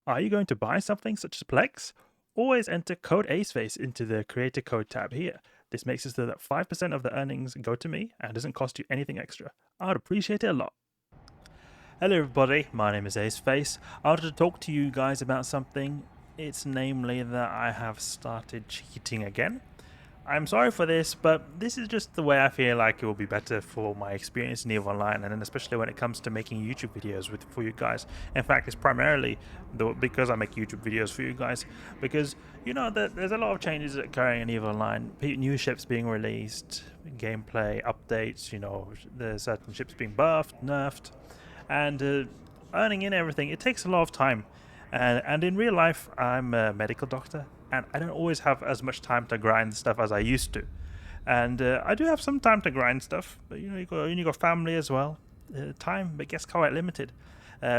Are you going to buy something such as Plex? Always enter code Aceface into the Creator Code tab here. This makes it so that 5% of the earnings go to me and doesn't cost you anything extra. I would appreciate it a lot. Hello everybody, my name is Aceface. I wanted to talk to you guys about something. It's namely that I have started cheating again. I'm sorry for this, but this is just the way I feel like it will be better for my experience in EVE Online, and then especially when it comes to making YouTube videos for you guys. In fact, it's primarily because I make YouTube videos for you guys, because you know that there's a lot of changes occurring in EVE Online. New ships being released, gameplay updates. You know, there's certain ships being buffed, nerfed, and earning in everything. It takes a lot of time. And in real life, I'm a medical doctor, and I don't always have as much time to grind stuff as I used to. And I do have some time to grind stuff, but you know, you got family as well. Time, but gets quite limited.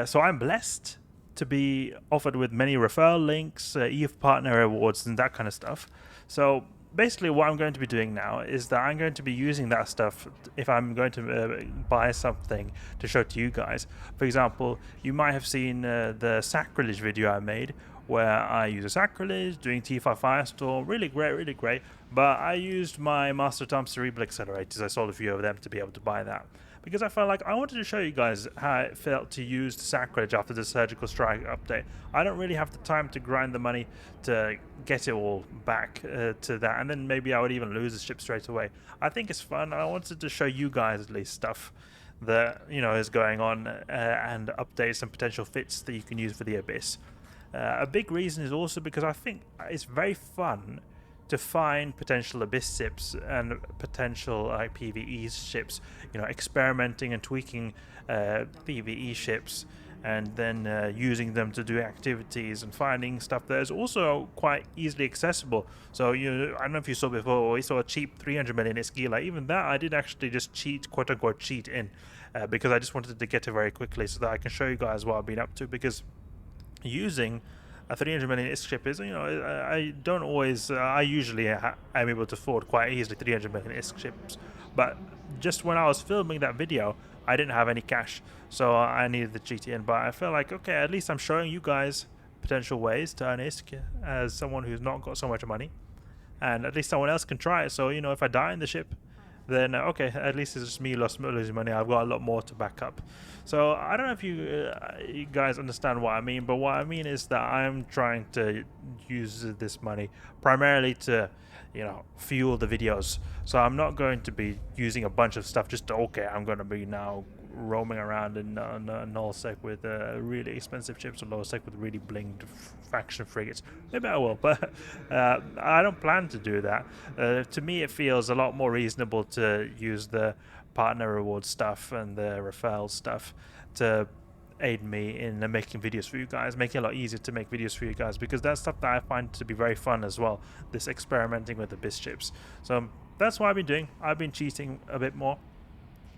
So I'm blessed to be offered with many referral links, EVE partner awards, and that kind of stuff. So basically what I'm going to be doing now is that I'm going to be using that stuff if I'm going to buy something to show to you guys. For example, you might have seen the Sacrilege video I made, where I use a Sacrilege, doing T5 Firestorm, really great, but I used my Master Tom Cerebral accelerators. I sold a few of them to be able to buy that, because I felt like I wanted to show you guys how it felt to use the Sacrilege after the Surgical Strike update. I don't really have the time to grind the money to get it all back to that, and then maybe I would even lose the ship straight away. I think it's fun, and I wanted to show you guys at least stuff that, you know, is going on, and updates and potential fits that you can use for the Abyss. A big reason is also because I think it's very fun to find potential Abyss ships and potential PvE ships, you know, experimenting and tweaking PvE ships, and then using them to do activities and finding stuff that is also quite easily accessible. So I don't know if you saw before, we saw a cheap 300 million Iskila. Even that I did actually just cheat, quote unquote cheat in, because I just wanted to get it very quickly so that I can show you guys what I've been up to, because using a 300 million ISK ship is, you know, I don't always, I usually am able to afford quite easily 300 million ISK ships, but just when I was filming that video, I didn't have any cash, so I needed the GTN. But I felt like, okay, at least I'm showing you guys potential ways to earn ISK as someone who's not got so much money, and at least someone else can try it. So, you know, if I die in the ship, then okay, at least it's just me losing money. I've got a lot more to back up. So I don't know if you guys understand what I mean, but what I mean is that I'm trying to use this money primarily to, you know, fuel the videos. So I'm not going to be using a bunch of stuff just to, okay, I'm going to be now roaming around in nullsec with really expensive ships, or lowsec with really blinged faction frigates. Maybe I will, but I don't plan to do that. To me, it feels a lot more reasonable to use the partner reward stuff and the referral stuff to aid me in making videos for you guys, making it a lot easier to make videos for you guys, because that's stuff that I find to be very fun as well, this experimenting with the Abyss ships. So that's what I've been doing. I've been cheating a bit more.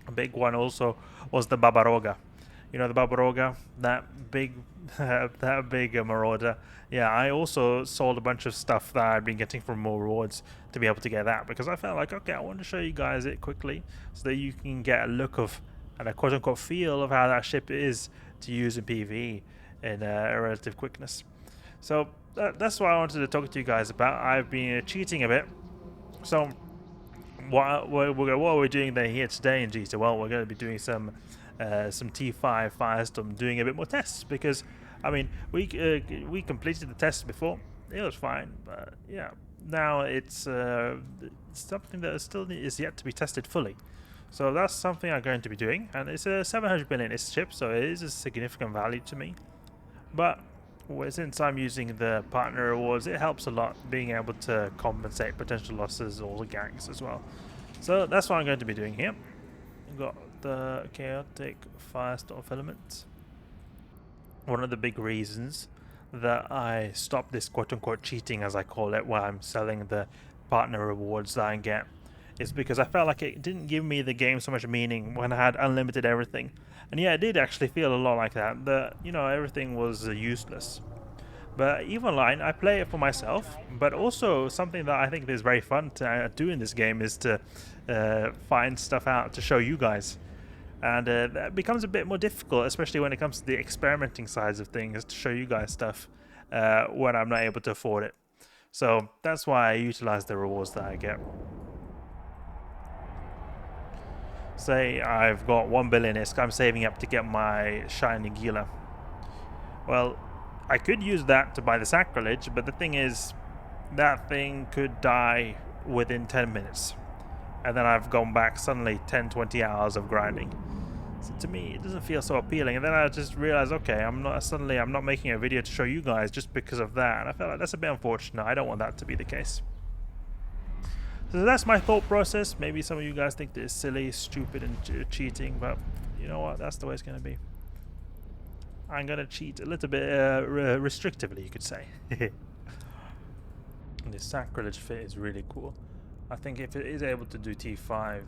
A big one also was the Barbaroga. You know, the Barbaroga, that big marauder. Yeah, I also sold a bunch of stuff that I've been getting from more rewards to be able to get that, because I felt like, okay, I want to show you guys it quickly so that you can get a look of and a quote-unquote feel of how that ship is to use in PvE in a relative quickness. So that's what I wanted to talk to you guys about. I've been cheating a bit. So what are we doing here today in GT? Well, we're going to be doing some T5 Firestorm, doing a bit more tests, because I mean we completed the test before, it was fine, but yeah, now it's something that still is yet to be tested fully. So that's something I'm going to be doing, and it's a 700 million ship, so it is a significant value to me. But since I'm using the partner rewards, it helps a lot being able to compensate potential losses or ganks as well. So that's what I'm going to be doing here. We've got the chaotic Firestorm filament. One of the big reasons that I stopped this quote-unquote cheating, as I call it, where I'm selling the partner rewards that I get, is because I felt like it didn't give me the game so much meaning when I had unlimited everything. And yeah, it did actually feel a lot like that, that, you know, everything was useless. But EVE Online, I play it for myself, but also something that I think is very fun to do in this game is to find stuff out to show you guys. And that becomes a bit more difficult, especially when it comes to the experimenting sides of things, to show you guys stuff when I'm not able to afford it. So that's why I utilize the rewards that I get. Say I've got 1 billion ISK, I'm saving up to get my shiny Gila. Well, I could use that to buy the Sacrilege, but the thing is, that thing could die within 10 minutes. And then I've gone back suddenly 10-20 hours of grinding. So to me, it doesn't feel so appealing. And then I just realized, okay, I'm not making a video to show you guys just because of that. And I felt like that's a bit unfortunate. I don't want that to be the case. So that's my thought process. Maybe some of you guys think this is silly, stupid, and cheating, but you know what? That's the way it's going to be. I'm going to cheat a little bit restrictively, you could say. And the Sacrilege fit is really cool. I think if it is able to do T5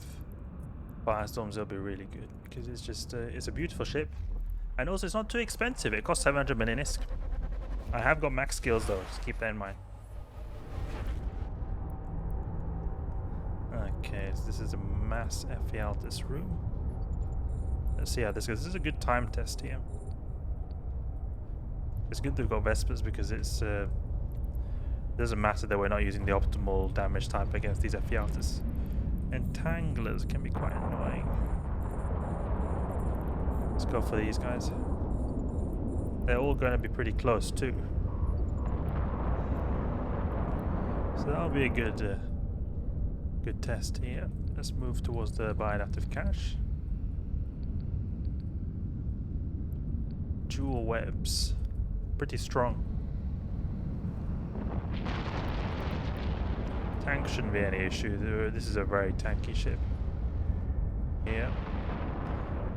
Firestorms, it'll be really good, because it's just it's a beautiful ship, and also it's not too expensive. It costs 700 million ISK. I have got max skills though, just keep that in mind. Okay, so this is a mass Ephialtes room. Let's see how this goes. This is a good time test here. It's good that we've got Vespers, because it's doesn't matter that we're not using the optimal damage type against these Ephialtes. Entanglers can be quite annoying. Let's go for these guys. They're all going to be pretty close too. So that'll be a good good test here. Let's move towards the bioactive cache. Jewel webs. Pretty strong. Tank shouldn't be any issue. This is a very tanky ship. Yeah.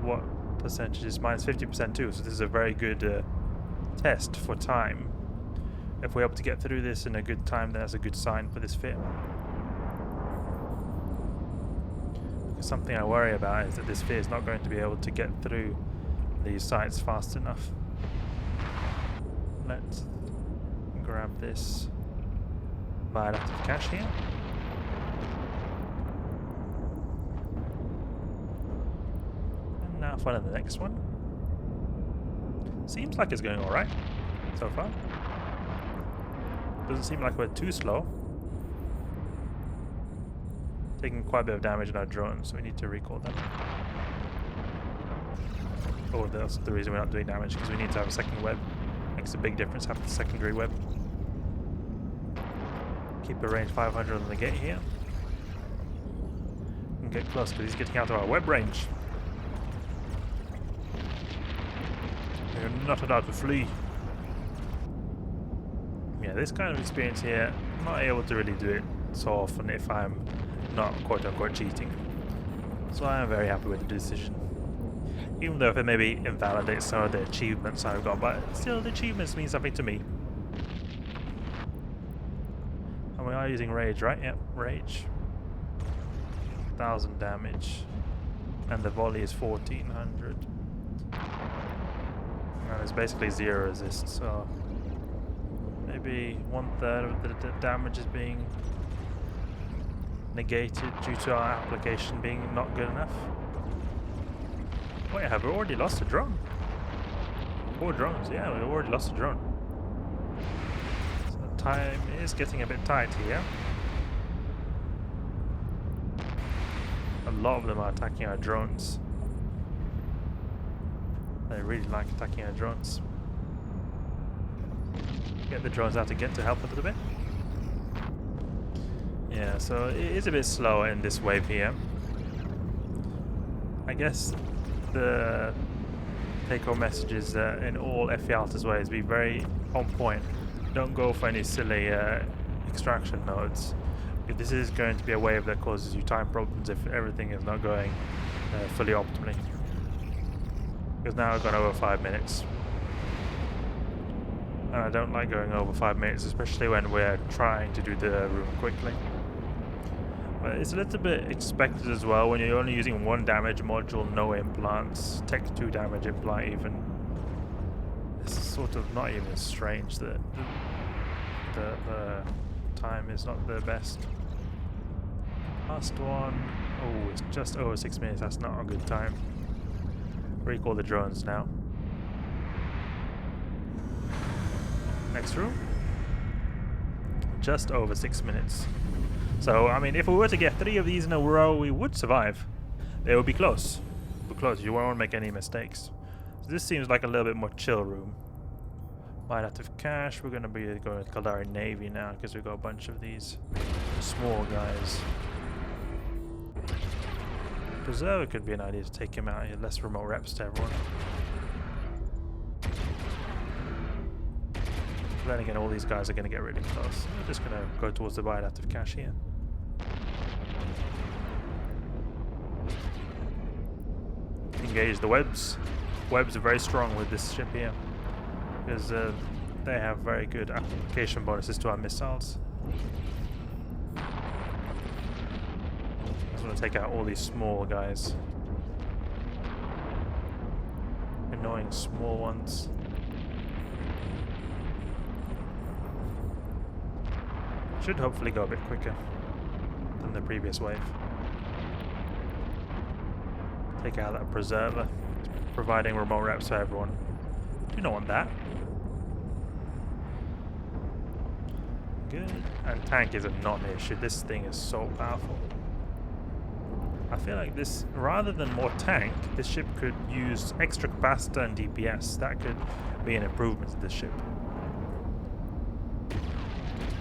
What percentage is minus 50% too? So this is a very good test for time. If we're able to get through this in a good time, then that's a good sign for this fit. Because something I worry about is that this fit is not going to be able to get through these sites fast enough. Let's grab this bioactive cache here. And now for the next one. Seems like it's going alright so far. Doesn't seem like we're too slow. Taking quite a bit of damage in our drones, so we need to recall them. Oh, that's the reason we're not doing damage, because we need to have a second web. Makes a big difference having the secondary web. Keep a range 500 on the gate here. And get close, because he's getting out of our web range. You're not allowed to flee. Yeah, this kind of experience here, I'm not able to really do it so often if I'm not quote-unquote cheating. So I am very happy with the decision. Even though if it maybe invalidates some of the achievements I've got, but still the achievements mean something to me. And we are using Rage, right? Yep, Rage. 1000 damage. And the volley is 1400. And it's basically 0 resist, so maybe 1/3 of the damage is being negated due to our application being not good enough. Wait, have we already lost a drone? 4 drones, yeah, we've already lost a drone. So time is getting a bit tight here. A lot of them are attacking our drones. They really like attacking our drones. Get the drones out to get to help a little bit. Yeah, so it is a bit slower in this wave here. I guess the take-home message is that in all Ephialtes ways, be very on point. Don't go for any silly extraction nodes. If this is going to be a wave that causes you time problems if everything is not going fully optimally. Because now I've gone over 5 minutes. And I don't like going over 5 minutes, especially when we're trying to do the room quickly. But it's a little bit expected as well when you're only using 1 damage module, no implants, Tech 2 damage implant even. It's sort of not even strange that the time is not the best. Last one, oh, it's just over 6 minutes, that's not a good time. Recall the drones now. Next room. Just over 6 minutes. So, I mean, if we were to get 3 of these in a row, we would survive. They would be close. Close. You won't make any mistakes. So this seems like a little bit more chill room. Might have to cash. We're going to be going with Caldari Navy now because we've got a bunch of these small guys. Preserver could be an idea to take him out here. Less remote reps to everyone. Then again, all these guys are going to get really close. We're just going to go towards the Reactive cache here. Engage the webs. Webs are very strong with this ship here because they have very good application bonuses to our missiles. I just want to take out all these small guys. Annoying small ones. Should hopefully go a bit quicker than the previous wave. Take out that preserver, providing remote reps for everyone. You don't want that. Good. And tank is not an issue. This thing is so powerful. I feel like this, rather than more tank, this ship could use extra capacitor and DPS. That could be an improvement to this ship.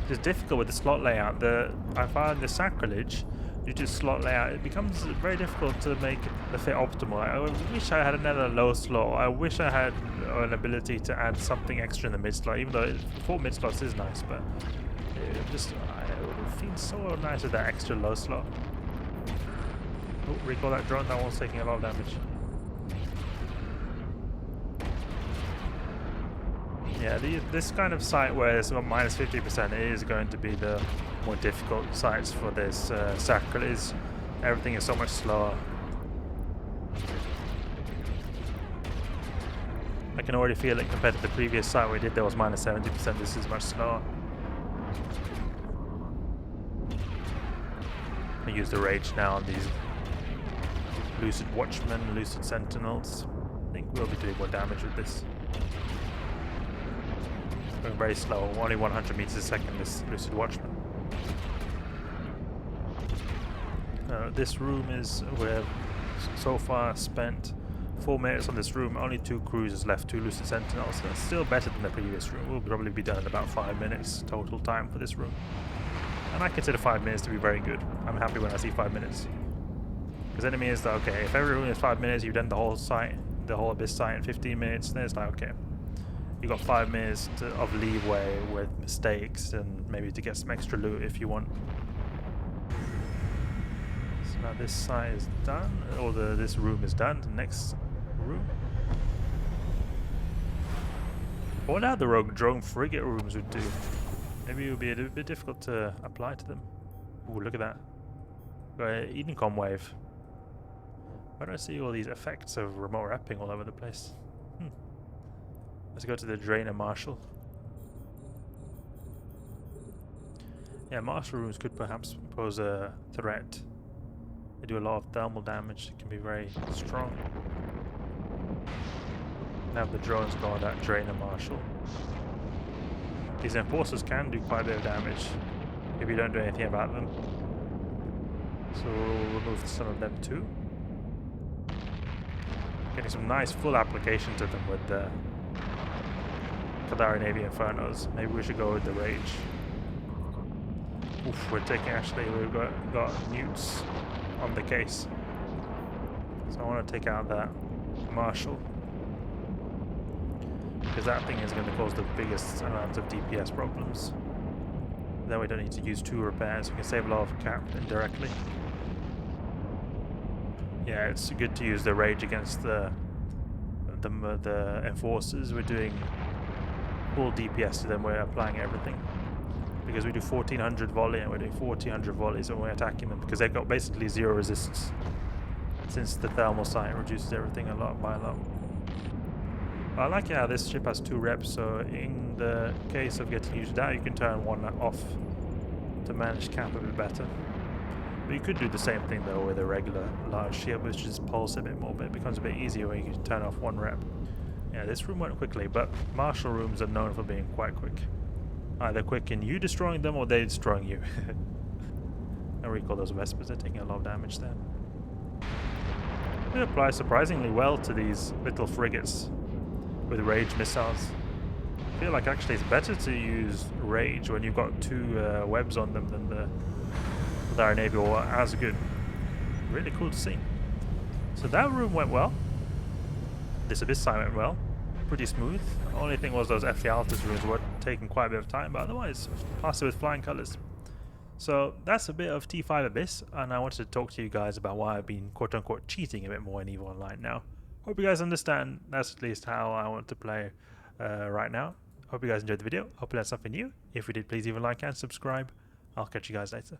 It's difficult with the slot layout. I find the Sacrilege, due to slot layout, it becomes very difficult to make the fit optimal. I wish I had another low slot. I wish I had an ability to add something extra in the mid slot, even though 4 mid slots is nice, but it would feel so nice with that extra low slot. Oh, recall that drone. That one's taking a lot of damage. Yeah, this kind of site where it's about minus 50% is going to be the more difficult sites for this Sacrilege. Everything is so much slower. I can already feel it compared to the previous site we did. There was minus 70%. This is much slower. I use the rage now on these Lucid Watchmen, Lucid Sentinels. I think we'll be doing more damage with this. Going very slow, only 100 meters a second, this Lucid Watchman. This room is, we have so far spent 4 minutes on this room, only 2 cruisers left, 2 Lucid Sentinels. That's still better than the previous room. We'll probably be done in about 5 minutes total time for this room. And I consider 5 minutes to be very good. I'm happy when I see 5 minutes. Because then it means that, okay, if every room is 5 minutes, you've done the whole site, the whole Abyss site in 15 minutes, then it's like, okay. You got 5 minutes of leeway with mistakes and maybe to get some extra loot if you want. So now this side is done, or this room is done. The next room. I wonder how the rogue drone frigate rooms would do. Maybe it would be a little bit difficult to apply to them. Ooh, look at that. Got an Edencom wave. Why do I see all these effects of remote wrapping all over the place? Let's go to the Drainer Marshal. Yeah, Marshal rooms could perhaps pose a threat. They do a lot of thermal damage. It can be very strong. Now the drones go on that Drainer Marshal. These enforcers can do quite a bit of damage if you don't do anything about them. So we'll remove some of them too. Getting some nice full application to them with the Caldari Navy Infernos. Maybe we should go with the Rage. Oof, we're taking we've got newts on the case. So I want to take out that Marshal. Because that thing is going to cause the biggest amount of DPS problems. Then we don't need to use 2 repairs. We can save a lot of cap indirectly. Yeah, it's good to use the Rage against the Enforcers. We're doing full DPS to them, we're applying everything. Because we do 1400 volley and we're doing 1400 volleys when we're attacking them because they've got basically 0 resistance. Since the thermal sight reduces everything a lot by a lot. I like how this ship has 2 reps, so in the case of getting used out, you can turn one off to manage cap a bit better. But you could do the same thing though with a regular large shield, which just pulse a bit more, but it becomes a bit easier when you can turn off one rep. Yeah, this room went quickly, but martial rooms are known for being quite quick. Either quick in you destroying them or they destroying you. I recall those Vespers are taking a lot of damage there. It applies surprisingly well to these little frigates with rage missiles. I feel like actually it's better to use rage when you've got two webs on them than the Dire Navy, or as good. Really cool to see. So that room went well. This Abyss side went well. Pretty smooth. Only thing was those Ephialtes rooms were taking quite a bit of time, but otherwise passed it with flying colours. So that's a bit of T5 Abyss, and I wanted to talk to you guys about why I've been quote-unquote cheating a bit more in EVE Online now. Hope you guys understand. That's at least how I want to play right now. Hope you guys enjoyed the video. Hope you learned something new. If you did, please leave a like and subscribe. I'll catch you guys later.